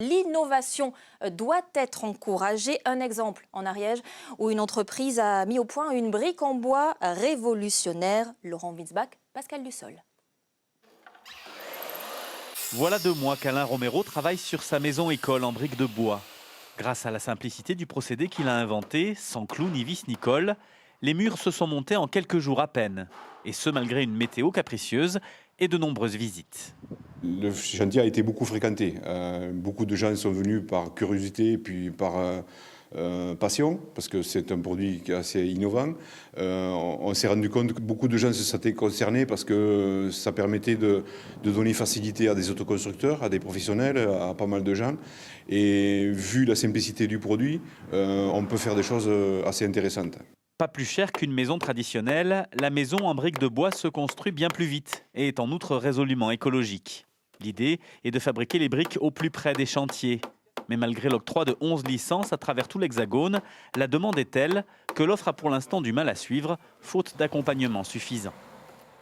L'innovation doit être encouragée. Un exemple en Ariège où une entreprise a mis au point une brique en bois révolutionnaire. Laurent Winsbach, Pascal Dussol. Voilà 2 mois qu'Alain Romero travaille sur sa maison-école en briques de bois. Grâce à la simplicité du procédé qu'il a inventé, sans clous ni vis ni colle, les murs se sont montés en quelques jours à peine. Et ce, malgré une météo capricieuse et de nombreuses visites. Le chantier a été beaucoup fréquenté. Beaucoup de gens sont venus par curiosité puis par passion, parce que c'est un produit qui est assez innovant. On s'est rendu compte que beaucoup de gens se sentaient concernés parce que ça permettait de donner facilité à des autoconstructeurs, à des professionnels, à pas mal de gens. Et vu la simplicité du produit, on peut faire des choses assez intéressantes. Pas plus cher qu'une maison traditionnelle, la maison en briques de bois se construit bien plus vite et est en outre résolument écologique. L'idée est de fabriquer les briques au plus près des chantiers. Mais malgré l'octroi de 11 licences à travers tout l'Hexagone, la demande est telle que l'offre a pour l'instant du mal à suivre, faute d'accompagnement suffisant.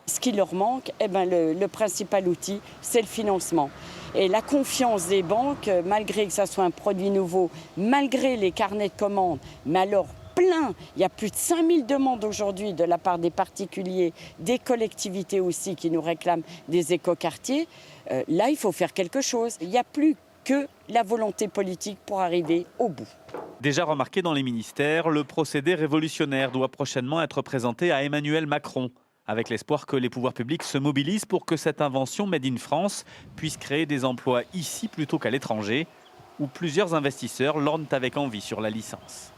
Ce qui leur manque, le principal outil, c'est le financement. Et la confiance des banques, malgré que ça soit un produit nouveau, malgré les carnets de commandes, mais alors plein. Il y a plus de 5000 demandes aujourd'hui de la part des particuliers, des collectivités aussi qui nous réclament des écoquartiers. Là, il faut faire quelque chose. Il n'y a plus que la volonté politique pour arriver au bout. Déjà remarqué dans les ministères, le procédé révolutionnaire doit prochainement être présenté à Emmanuel Macron, avec l'espoir que les pouvoirs publics se mobilisent pour que cette invention Made in France puisse créer des emplois ici plutôt qu'à l'étranger, où plusieurs investisseurs lorgnent avec envie sur la licence.